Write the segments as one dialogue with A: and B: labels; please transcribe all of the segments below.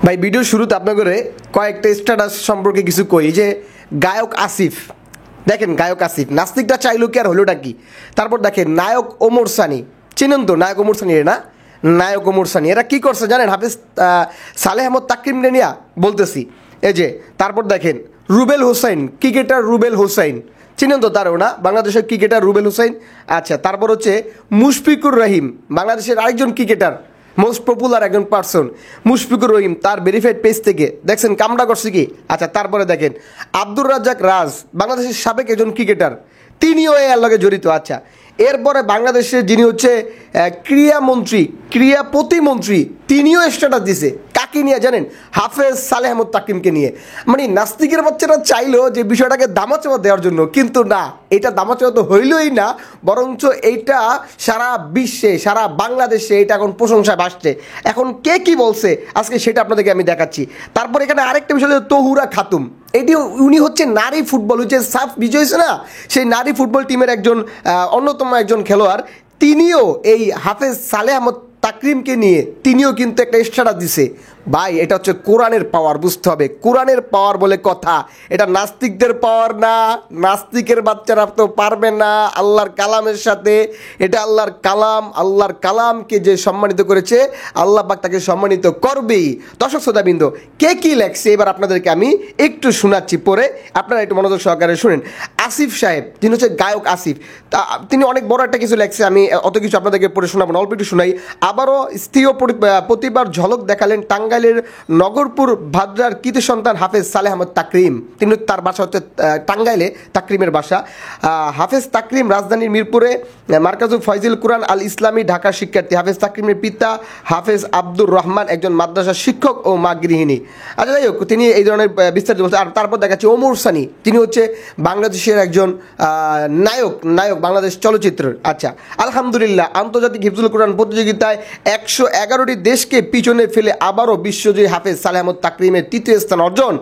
A: ভাই ভিডিও শুরুতে আপনাদের কয়েকটা স্ট্যাটাস সম্পর্কে কিছু কই যে গায়ক আসিফ দেখেন গায়ক আসিফ নাস্তিকটা চাইলো কি আর হলোটা কি। তারপর দেখেন নায়ক ওমর সানি, চিনেন তো নায়ক ওমর সানি না, নায়ক ওমর সানি এরা কী করছে জানেন? হাফেজ সালেহ আহমদ তাকরিম নিয়া বলতেছি এই যে। তারপর দেখেন রুবেল হোসাইন, ক্রিকেটার রুবেল হোসাইন, চিনেন তো তারও না, বাংলাদেশের ক্রিকেটার রুবেল হোসাইন। আচ্ছা, তারপর হচ্ছে মুশফিকুর রহিম, বাংলাদেশের আরেকজন ক্রিকেটার, মোস্ট পপুলার একজন পার্সন মুশফিকুর রহিম, তার ভেরিফাইড পেজ থেকে দেখছেন কামটা করছে কি। আচ্ছা, তারপরে দেখেন আব্দুর রাজ্জাক রাজ, বাংলাদেশের সাবেক একজন ক্রিকেটার, তিনিও এর লগে জড়িত। আচ্ছা, এরপরে বাংলাদেশের যিনি হচ্ছে ক্রীড়ামন্ত্রী, ক্রীড়া প্রতিমন্ত্রী, তিনিও স্ট্যাটাস দিছে কাকে নিয়ে জানেন? হাফেজ সালেহ আহমদ তাকরিমকে নিয়ে। মানে নাস্তিকের বাচ্চারা চাইলো যে বিষয়টাকে দামাচাপা দেওয়ার জন্য, কিন্তু না, এটা দামাচাপা তো হইলই না, বরঞ্চ এইটা সারা বিশ্বে, সারা বাংলাদেশে এটা এখন প্রশংসায় ভাসছে। এখন কে কি বলছে আজকে সেটা আপনাদেরকে আমি দেখাচ্ছি। তারপর এখানে আরেকটা বিষয় হচ্ছে তহুরা খাতুম, এটি উনি হচ্ছে নারী ফুটবল, হচ্ছে সাফ বিজয় হয়েছে না, সেই নারী ফুটবল টিমের একজন অন্যতম একজন খেলোয়াড়, তিনিও এই হাফেজ সালেহ আহমদ তাকরিমকে নিয়ে তিনিও কিন্তু একটা স্ট্যাটাস দিছে। ভাই এটা হচ্ছে কোরআনের পাওয়ার, বুঝতে হবে কোরআনের পাওয়ার বলে কথা, এটা নাস্তিকদের পাওয়ার না, নাস্তিকের বাচ্চারা তো পারবে না আল্লাহর কালামের সাথে। এটা আল্লাহর কালাম, আল্লাহর কালামকে যে সম্মানিত করেছে আল্লাহ পাক তাকে সম্মানিত করবেই। দর্শক শ্রোতাবৃন্দ, কে কী লেখছে এবার আপনাদেরকে আমি একটু শোনাচ্ছি, পরে আপনারা একটু মনোযোগ সহকারে শুনেন। আসিফ সাহেব, যিনি হচ্ছে গায়ক আসিফ, তিনি অনেক বড় একটা কিছু লেখছে, আমি অত কিছু আপনাদেরকে পড়ে শোনাবো না, অল্প একটু শোনাই। আবারও স্থির প্রতিবার ঝলক দেখালেন টাঙ্গাইলের নগরপুর ভাদ্রার কৃতি সন্তান হাফেজ সালেহ আহমদ তাকরিম। তিনি, তার বাসা হচ্ছে টাঙ্গাইলে, তাকরিমের বাসা। হাফেজ তাকরিম রাজধানীর মিরপুরে মার্কাজুল ফয়জিল কুরআন আল ইসলামী ঢাকার শিক্ষার্থী। হাফেজ তাকরিমের পিতা হাফেজ আব্দুর রহমান একজন মাদ্রাসার শিক্ষক ও মা গৃহিণী। আচ্ছা, যাই হোক, তিনি এই ধরনের বিস্তারিত বলছেন। আর তারপর দেখাচ্ছে ওমর সানি, তিনি হচ্ছে বাংলাদেশের একজন নায়ক বাংলাদেশ চলচ্চিত্রের। আচ্ছা, আলহামদুলিল্লাহ, আন্তর্জাতিক হিফজুল কোরআন প্রতিযোগিতায় 111টি দেশকে পিছনে ফেলে আবারও বিশ্বজয়ী হাফেজ সালেহ আহমদ তাকরিমের তৃতীয় স্থান অর্জন।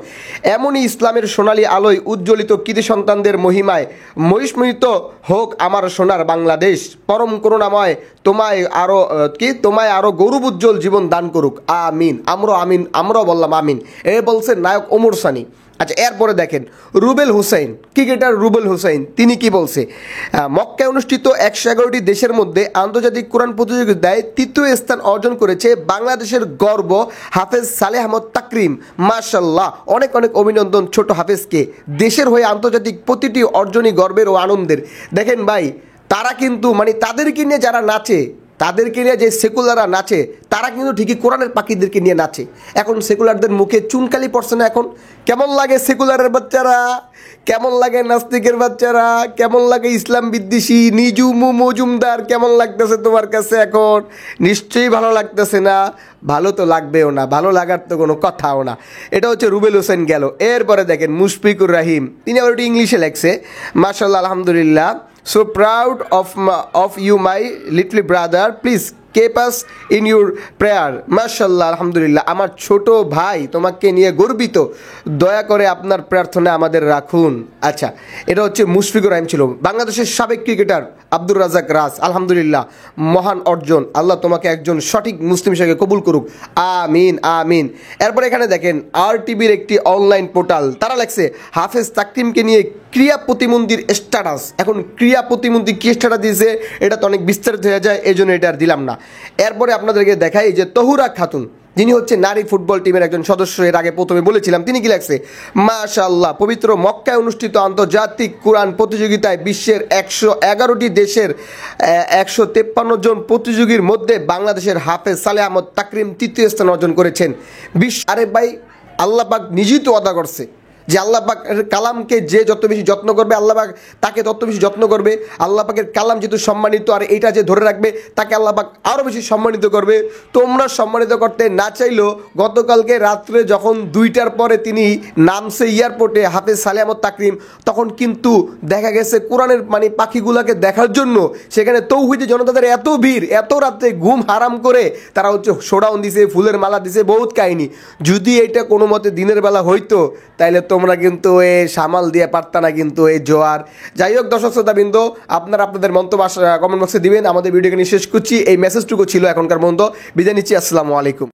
A: এমনই ইসলামের সোনালী আলোয় উজ্জ্বলিত কৃতি সন্তানদের মহিমায় মহিষ্মিত হোক আমার সোনার বাংলাদেশ। পরম করুণাময় তোমায় আরো গৌরব উজ্জ্বল জীবন দান করুক, আমিন। আমরাও বললাম আমিন। এ বলছে নায়ক ওমর সানি। আচ্ছা, এরপরে দেখেন রুবেল হোসাইন, ক্রিকেটার রুবেল হোসাইন, তিনি কি বলছে? মক্কায় অনুষ্ঠিত 111টি দেশের মধ্যে আন্তর্জাতিক কোরআন প্রতিযোগিতায় তৃতীয় স্থান অর্জন করেছে বাংলাদেশের গর্ব হাফেজ সালেহ আহমদ তাকরিম। মাশাআল্লাহ, অনেক অনেক অভিনন্দন ছোট হাফেজকে। দেশের হয়ে আন্তর্জাতিক প্রতিটি অর্জনই গর্বের ও আনন্দের। দেখেন ভাই, তারা কিন্তু মানে তাদেরকে নিয়ে যারা নাচে, তাদেরকে নিয়ে যে সেকুলাররা নাচে, তারা কিন্তু ঠিকই কোরআনের পাখিদেরকে নিয়ে নাচে। এখন সেকুলারদের মুখে চুনকালি পড়ছে না? এখন কেমন লাগে সেকুলারের বাচ্চারা, কেমন লাগে নাস্তিকের বাচ্চারা, কেমন লাগে ইসলাম বিদ্বেষী নিজুমু মজুমদার, কেমন লাগতেছে তোমার কাছে? এখন নিশ্চয়ই ভালো লাগতেছে না, ভালো তো লাগবেও না, ভালো লাগার তো কোনো কথাও না। এটা হচ্ছে রুবেল হোসেন গেল। এরপরে দেখেন মুশফিকুর রহিম, তিনি আবার একটু ইংলিশে লেখছে। মাশাআল্লাহ, আলহামদুলিল্লাহ, so proud of you my little brother, please keep us in your prayer. মাশাআল্লাহ, আলহামদুলিল্লাহ, আমার ছোট ভাই তোমাকে নিয়ে গর্বিত, দয়া করে আপনার প্রার্থনা আমাদের রাখুন। আচ্ছা, এটা হচ্ছে মুশফিকুর রহিম ছিল, বাংলাদেশের সাবেক ক্রিকেটার আব্দুর রাজ্জাক রাজ। আলহামদুলিল্লাহ, মহান অর্জন, আল্লাহ তোমাকে একজন সঠিক মুসলিম হিসেবে কবুল করুক, আমিন আমিন। এরপর এখানে দেখেন আর টিভির একটি অনলাইন পোর্টাল, তারা লেখছে হাফেজ তাকরিমকে নিয়ে ক্রীড়া প্রতিমন্ত্রীর স্ট্যাটাস। এখন ক্রীড়া প্রতিমন্ত্রী কী স্ট্যাটাস দিয়েছে এটা তো অনেক বিস্তারিত হয়ে যায়, এই জন্য এটা আর দিলাম না। এরপরে আপনাদেরকে দেখাই যে তহুরা খাতুন, যিনি হচ্ছে নারী ফুটবল টিমের একজন সদস্য, এর আগে প্রথমে বলেছিলাম, তিনি কি লাগছে? মাশাআল্লাহ, পবিত্র মক্কায় অনুষ্ঠিত আন্তর্জাতিক কোরআন প্রতিযোগিতায় বিশ্বের 111টি দেশের 153 জন প্রতিযোগীর মধ্যে বাংলাদেশের হাফেজ সালেহ আহমদ তাকরিম তৃতীয় স্থান অর্জন করেছেন। আরে ভাই, আল্লাহ পাক নিজেই তো ওয়াদা করছে যে আল্লাহ পাকের কালামকে যে যত বেশি যত্ন করবে আল্লাহ পাক তাকে তত বেশি যত্ন করবে। আল্লাহ পাকের কালাম যেহেতু সম্মানিত, আর এইটা যে ধরে রাখবে তাকে আল্লাহ পাক আরও বেশি সম্মানিত করবে। তোমরা সম্মানিত করতে না চাইলেও গতকালকে রাত্রে যখন 2টার পরে তিনি নামছে এয়ারপোর্টে হাফেজ সালেহ আহমদ তাকরিম, তখন কিন্তু দেখা গেছে কোরআনের মানে পাখিগুলোকে দেখার জন্য সেখানে তৌহিদি জনতাদের এত ভিড়, এত রাত্রে ঘুম হারাম করে তারা হচ্ছে শোডাউন দিছে, ফুলের মালা দিছে, বহুত কাহিনী। যদি এটা কোনো মতে দিনের বেলা হইতো তাইলে তোমরা কিন্তু এ সামাল দিয়ে পারতা না কিন্তু এই জোয়ার। যাই হোক দর্শক শ্রোতাবৃন্দ, আপনারা আপনাদের মন্তব্য কমেন্ট বক্সে দিবেন। আমাদের ভিডিওকে নিয়ে শেষ করছি, এই মেসেজটুকু ছিল এখনকার মতো। বিদায় নিচ্ছি, আসসালামু আলাইকুম।